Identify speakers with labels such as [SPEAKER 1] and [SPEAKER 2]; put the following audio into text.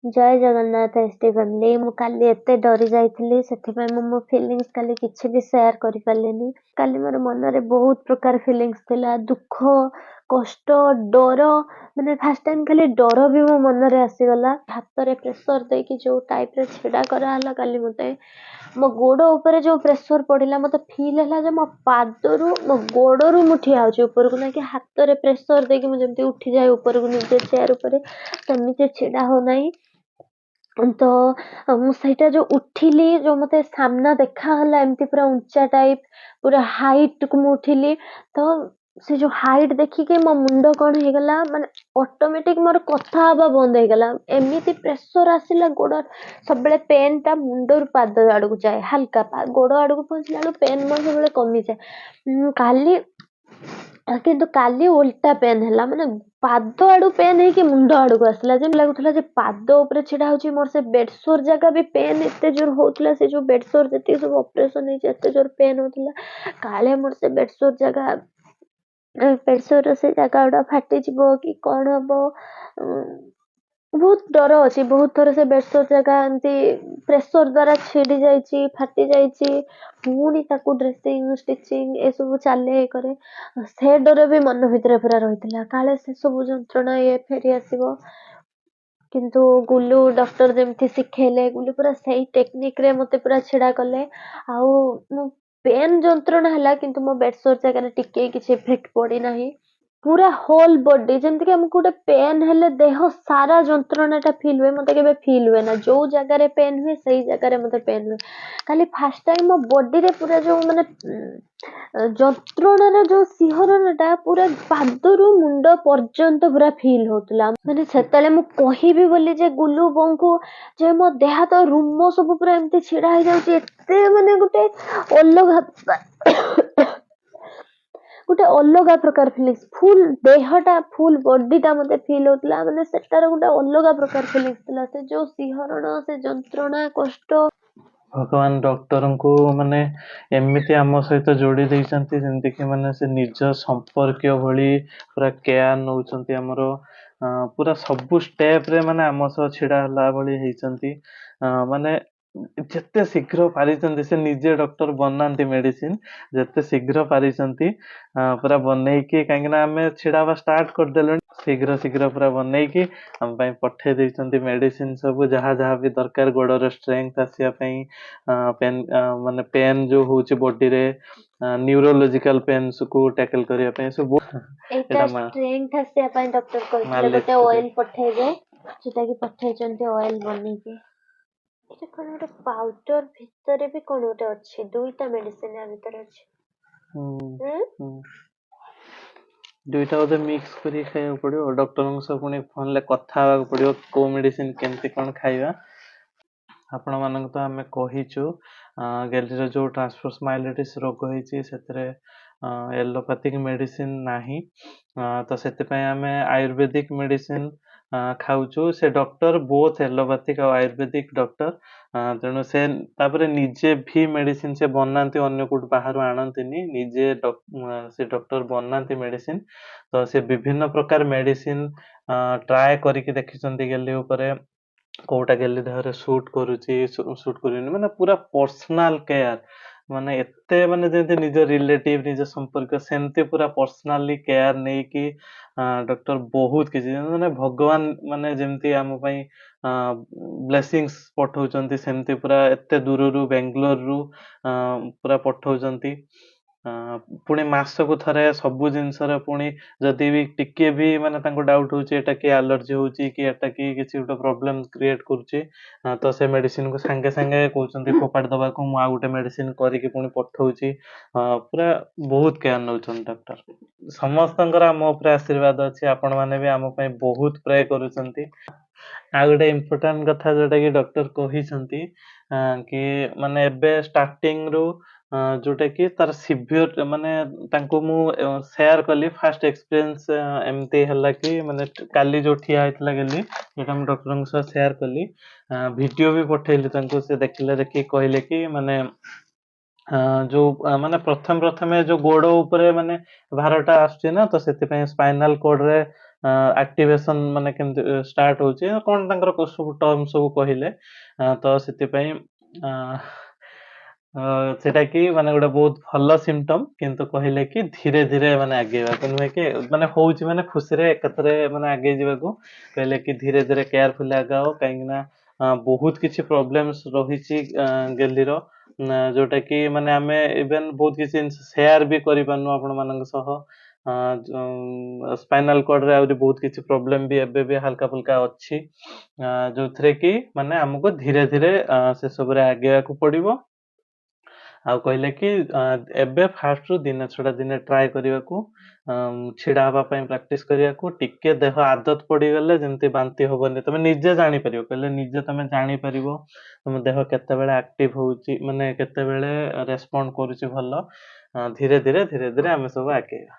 [SPEAKER 1] जय Jagannath ST family मु काली एते डरी जाइथिली सेथिपाई मु मो फीलिंग्स काली किछि भी शेयर करि पालेनी काली मोर मन रे बहुत प्रकार फीलिंग्स थिला दुख कष्ट डर माने फर्स्ट टाइम खाली डर भी मो मन रे आसी गला हाथ रे प्रेशर दे कि जो टाइप रे छेड़ा करा हला काली मते मो गोड़ ऊपर जो प्रेशर पड़िला मते फील हला जे मो पादरू मो गोड़रू मु ठिया होची ऊपर को ना कि हाथ रे प्रेशर दे कि मु जेमती उठी जाय ऊपर को निजे चेयर ऊपर सेमिते छेड़ा हो नाही तो मु सहीटा जो उठिली जो मते सामना देखा हला एमती पूरा ऊंचा टाइप पूरा हाइट को मु उठिली तो से जो हाइट देखी के मो मुंडो कोन हे गला माने ऑटोमेटिक मोर कथा आबा बंद हे गला एमिति प्रेशर आसिला गोड़ सब बेले पेन ता मुंडो पाद आड़ को जाए हल्का गोड़ आड़ को पहुंचला पेन मोर सब बेले कमी जाए काली किंतु काली उल्टा पेन हैला माने पाद आड़ू पेन है कि मुंड आड़ू को आसला जे लागुथला जे पाद ऊपर छिडा होची मोर से बेडसोर जगह भी पेन एते जोर होतला से जो बेडसोर जति सब ऑपरेशन है एते जोर पेन होतला काले मोर से बेडसोर जगह बेडसोर से जगह उडा फाटी जिवो कि कोन हबो बहुत डर अच्छी बहुत थर से बेडसोर जगह एमती प्रेशर द्वारा छिड़ी जाइची फाटी जाइची पुणी ताकू ड्रेसिंग स्टिचिंग ए सब चले करे से डर भी मन भितर पूरा रही काले से सब जंत्रणा ये फेरी आसीबो किंतु गुल्लू डॉक्टर जेमती सिखेले गुल्लू पूरा सही टेक्निक रे मते पूरा छिड़ा कले आउ मो पेन जंत्रणा हला किंतु मो बेडसोर जगह टिके किछि इफेक्ट पड़ी नाही पूरा होल बॉडी जेमति कि हमको गोटे पेन हेले देह सारा जंत्रणा फील हुए मते केबे फील हुए ना जो जगह रे पेन हुए सही जगह रे मते पेन हुए खाली फर्स्ट टाइम मो बॉडी रे पूरा जो माने जंत्रणा जो सिहरणटा पूरा पादरू मुंड पर्यंत पूरा फील होतला माने सेतले मु कहिबी बोली जे गुल्लू बंकु जे मो देह तो रूम सब पूरा एमती छिड़ा हो जाउची एते माने गोटे अलग गोटे अलग प्रकार फीलिंग्स फुल देहटा फुल बॉडीटा मते फील होतला माने सेटार गोटे अलग प्रकार फीलिंग्स थला से जो सिहरण से जंत्रणा कष्ट
[SPEAKER 2] भगवान डॉक्टर को माने एमिति आम सहित जोड़ी देइछंती जेमति कि माने से निज संपर्क भली पूरा केयर नउछंती हमर पूरा सब स्टेप रे माने आम सह छिड़ा हला भली हेइछंती माने जेते शीघ्र पारिछंती से निजे डॉक्टर बनांती मेडिसिन जेते शीघ्र पारिछंती पूरा बनेइकी काहेकिना आमे छिड़ावा स्टार्ट कर देलुनी शीघ्र शीघ्र पूरा बनेइकी हम पई पठे देइछंती मेडिसिन सब जहा जहा भी दरकार गोडर स्ट्रेंथ आसिया पई पेन माने पेन जो होची बॉडी रे न्यूरोलॉजिकल पेन्स को टैकल करिया पई सब
[SPEAKER 1] एटा स्ट्रेंथ आसिया पई डॉक्टर कहले गोटे ऑयल पठेबे सेटा कि पठेचंती ऑयल बनी के से कोन गोटे पाउडर भितरे भी कोन गोटे अछि दुईटा मेडिसिन आ भितरे अछि
[SPEAKER 2] दुईटा ओदे मिक्स करी खाया पड़ियो डॉक्टर से पुणी फोन ले कथा हवा पड़ियो को मेडिसिन केमती कोन खाइबा आपण मानक तो आमे कहिचु गैलरी जो ट्रांसफर्स माइलिटिस रोग होईची सेतरे एलोपैथिक मेडिसिन नाही तो सेते पय आमे आयुर्वेदिक मेडिसिन खाउछु से डॉक्टर बोथ एलोपैथिक और आयुर्वेदिक डॉक्टर तेणु से तापरे निजे भी मेडिसिन से बनाती अन्य कोट बाहर आणंतीनी निजे से डॉक्टर बनाती मेडिसिन तो से विभिन्न प्रकार मेडिसिन ट्राए करके देखिसंती गेली ऊपर कोटा गेली देहरे शूट करूची शूट करूनी माने पूरा पर्सनल केयर माने एते माने जेते निज रिलेटिव निज संपर्क सेमते पूरा पर्सनली केयर नै कि डॉक्टर बहुत किछि माने भगवान माने जेमती हम पई ब्लेसिंग्स पठौचंती सेमती पूरा एते दूररू बेंगलोर रु पूरा पठौचंती पुणी मासको थरे सबु जिनसर पुणी जदि भी टिके भी माने तांको डाउट होची एटा कि एलर्जी होची कि एटा कि किछि गोटे प्रॉब्लम क्रिएट करूची तो से मेडिसिन को संगे संगे कहउचंती फोपाड दबा को मु आ गोटे मेडिसिन करी कि पुणी पठौची पूरा बहुत केयर नउचन डॉक्टर समस्तंकर आम ऊपर आशीर्वाद अछि आपण माने भी आम पई बहुत प्रे करूचंती आ गोटे इम्पोर्टेंट कथा जोटा कि डॉक्टर कहिसंती कि माने एबे स्टार्टिंग रु जोटा कि तार सिवियर माने तांको मु शेयर कली फास्ट एक्सपीरियंस एमती हला कि माने काली जो ठिया हेतला गेली जेटा हम डॉक्टर से शेयर कली वीडियो भी पठेली तांको से देखिले देखि कहले कि माने जो माने प्रथम प्रथमे जो गोड़ ऊपर माने भारटा आछी ना तो सेति पय स्पाइनल कॉर्ड रे ଆକ୍ଟିଭେସନ୍ ମାନେ କେମିତି ଷ୍ଟାର୍ଟ ହଉଛି କ'ଣ ତାଙ୍କର ସବୁ ଟର୍ମ ସବୁ କହିଲେ। ତ ସେଥିପାଇଁ ସେଟା କି ମାନେ ଗୋଟେ ବହୁତ ଭଲ ସିମ୍ପଟମ୍, କିନ୍ତୁ କହିଲେ କି ଧୀରେ ଧୀରେ ମାନେ ଆଗେଇବାକୁ ନୁହେଁ କି ମାନେ ହଉଛି ମାନେ ଖୁସିରେ ଏକାଥରେ ମାନେ ଆଗେଇ ଯିବାକୁ କହିଲେ କି ଧୀରେ ଧୀରେ କେୟାରଫୁଲି ଆଗାଅ, କାହିଁକି ନା ବହୁତ କିଛି ପ୍ରୋବ୍ଲେମ୍ସ ରହିଛି ଗେଲିର, ଯୋଉଟା କି ମାନେ ଆମେ ଇଭେନ୍ ବହୁତ କିଛି ଜିନିଷ ସେୟାର ବି କରିପାରୁନୁ ଆପଣମାନଙ୍କ ସହ। ସ୍ପାଇନାଲ କର୍ଡରେ ଆହୁରି ବହୁତ କିଛି ପ୍ରୋବ୍ଲେମ ବି ଏବେ ବି ହାଲକା ଫୁଲକା ଅଛି, ଯୋଉଥିରେ କି ମାନେ ଆମକୁ ଧୀରେ ଧୀରେ ସେସବୁରେ ଆଗେଇବାକୁ ପଡିବ। ଆଉ କହିଲେ କି ଏବେ ଫାଷ୍ଟରୁ ଦିନେ ଛଡା ଦିନେ ଟ୍ରାଏ କରିବାକୁ, ଛିଡା ହବା ପାଇଁ ପ୍ରାକ୍ଟିସ କରିବାକୁ। ଟିକେ ଦେହ ଆଦତ ପଡିଗଲେ ଯେମିତି ବାନ୍ତି ହବନି, ତମେ ନିଜେ ଜାଣିପାରିବ, କହିଲେ ନିଜେ ତମେ ଜାଣିପାରିବ ତମ ଦେହ କେତେବେଳେ ଆକ୍ଟିଭ ହଉଛି, ମାନେ କେତେବେଳେ ରେସ୍ପଣ୍ଡ କରୁଛି ଭଲ। ଧୀରେ ଧୀରେ ଧୀରେ ଧୀରେ ଆମେ ସବୁ ଆଗେଇବା।